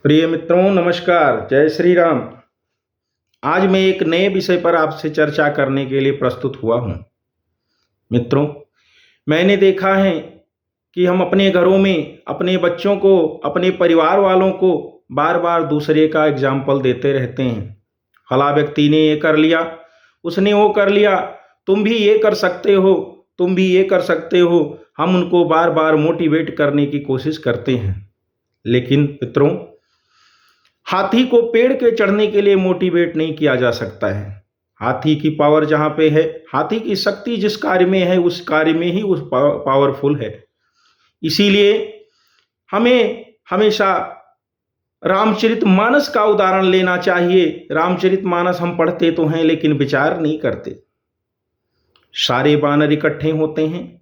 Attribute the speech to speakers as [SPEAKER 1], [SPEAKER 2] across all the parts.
[SPEAKER 1] प्रिय मित्रों, नमस्कार। जय श्री राम। आज मैं एक नए विषय पर आपसे चर्चा करने के लिए प्रस्तुत हुआ हूँ। मित्रों, मैंने देखा है कि हम अपने घरों में अपने बच्चों को, अपने परिवार वालों को बार बार दूसरे का एग्जाम्पल देते रहते हैं। फला व्यक्ति ने ये कर लिया, उसने वो कर लिया, तुम भी ये कर सकते हो, तुम भी ये कर सकते हो। हम उनको बार बार मोटिवेट करने की कोशिश करते हैं। लेकिन मित्रों, हाथी को पेड़ के चढ़ने के लिए मोटिवेट नहीं किया जा सकता है। हाथी की पावर जहां पे है, हाथी की शक्ति जिस कार्य में है, उस कार्य में ही उस पावरफुल है। इसीलिए हमें हमेशा रामचरितमानस का उदाहरण लेना चाहिए। रामचरितमानस हम पढ़ते तो हैं लेकिन विचार नहीं करते। सारे वानर इकट्ठे होते हैं,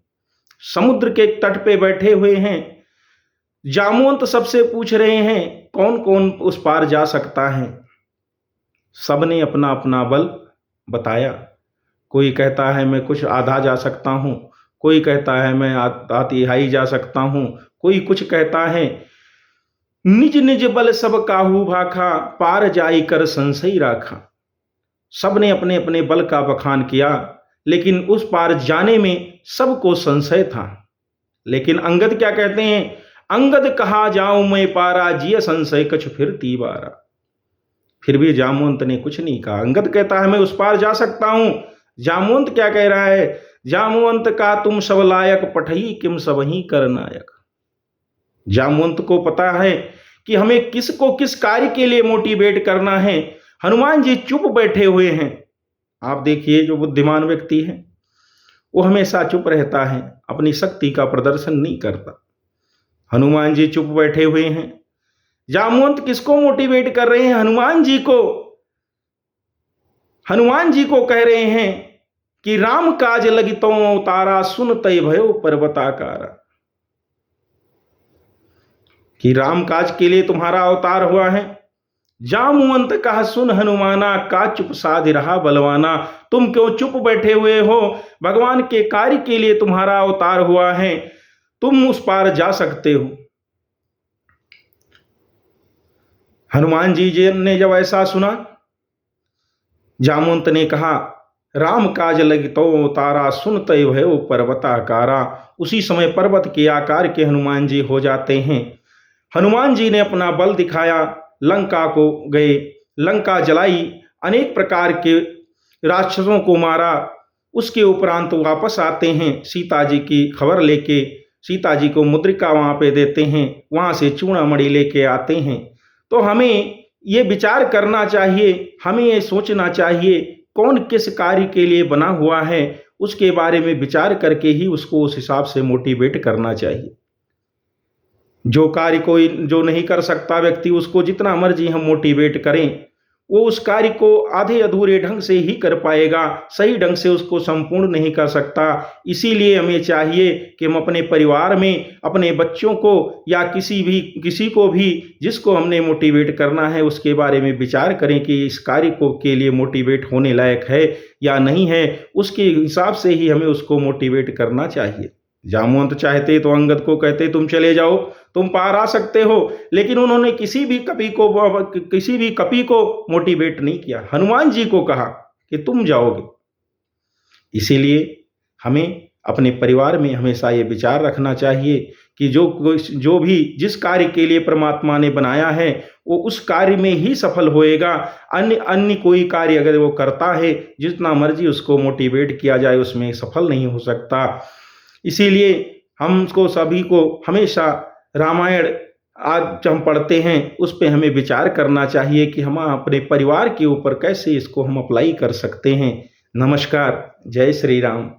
[SPEAKER 1] समुद्र के तट पे बैठे हुए हैं। जामवंत सबसे पूछ रहे हैं कौन कौन उस पार जा सकता है। सबने अपना अपना बल बताया। कोई कहता है मैं कुछ आधा जा सकता हूं, कोई कहता है मैं आधा तिहाई जा सकता हूं, कोई कुछ कहता है। निज निज बल सब काहू भाखा, पार जाई कर संशय राखा। सबने अपने अपने बल का बखान किया, लेकिन उस पार जाने में सबको संशय था। लेकिन अंगद क्या कहते हैं? अंगद कहा जाऊं मैं पारा, जिय संशय कछु फिर तीबारा। फिर भी जामवंत ने कुछ नहीं कहा। अंगद कहता है मैं उस पार जा सकता हूं। जामवंत क्या कह रहा है? जामवंत का तुम सब लायक, पठई किम सब ही कर नायक। जामवंत को पता है कि हमें किसको किस कार्य के लिए मोटिवेट करना है। हनुमान जी चुप बैठे हुए हैं। आप देखिए, जो बुद्धिमान व्यक्ति है वो हमेशा चुप रहता है, अपनी शक्ति का प्रदर्शन नहीं करता। हनुमान जी चुप बैठे हुए हैं। जामवंत किसको मोटिवेट कर रहे हैं? हनुमान जी को। हनुमान जी को कह रहे हैं कि राम काज लगितो अवतारा, सुन तय भयो पर्वताकारा। कि राम काज के लिए तुम्हारा अवतार हुआ है। जामवंत कहा सुन हनुमाना, का चुप साध रहा बलवाना। तुम क्यों चुप बैठे हुए हो? भगवान के कार्य के लिए तुम्हारा अवतार हुआ है, तुम उस पार जा सकते हो। हनुमान जी ने जब ऐसा सुना, जामवंत ने कहा राम काज लगितो अवतारा, सुन तय भयो पर्वताकारा। उसी समय पर्वत के आकार के हनुमान जी हो जाते हैं। हनुमान जी ने अपना बल दिखाया, लंका को गए, लंका जलाई, अनेक प्रकार के राक्षसों को मारा। उसके उपरांत वापस आते हैं, सीता जी की खबर लेके। सीता जी को मुद्रिका वहां पे देते हैं, वहां से चूड़ामणि लेके आते हैं। तो हमें ये विचार करना चाहिए, हमें ये सोचना चाहिए कौन किस कार्य के लिए बना हुआ है, उसके बारे में विचार करके ही उसको उस हिसाब से मोटिवेट करना चाहिए। जो कार्य कोई जो नहीं कर सकता व्यक्ति, उसको जितना मर्जी हम मोटिवेट करें, वो उस कार्य को आधे अधूरे ढंग से ही कर पाएगा, सही ढंग से उसको संपूर्ण नहीं कर सकता। इसीलिए हमें चाहिए कि हम अपने परिवार में अपने बच्चों को या किसी को भी जिसको हमने मोटिवेट करना है, उसके बारे में विचार करें कि इस कार्य को के लिए मोटिवेट होने लायक है या नहीं है। उसके हिसाब से ही हमें उसको मोटिवेट करना चाहिए। जामवंत चाहते तो अंगद को कहते तुम चले जाओ, तुम पार आ सकते हो, लेकिन उन्होंने किसी भी कपि को मोटिवेट नहीं किया। हनुमान जी को कहा कि तुम जाओगे। इसीलिए हमें अपने परिवार में हमेशा ये विचार रखना चाहिए कि जो भी जिस कार्य के लिए परमात्मा ने बनाया है, वो उस कार्य में ही सफल होएगा। अन्य कोई कार्य अगर वो करता है, जितना मर्जी उसको मोटिवेट किया जाए, उसमें सफल नहीं हो सकता। इसीलिए हमको सभी को हमेशा रामायण आज हम पढ़ते हैं, उस पे हमें विचार करना चाहिए कि हम अपने परिवार के ऊपर कैसे इसको हम अप्लाई कर सकते हैं। नमस्कार। जय श्री राम।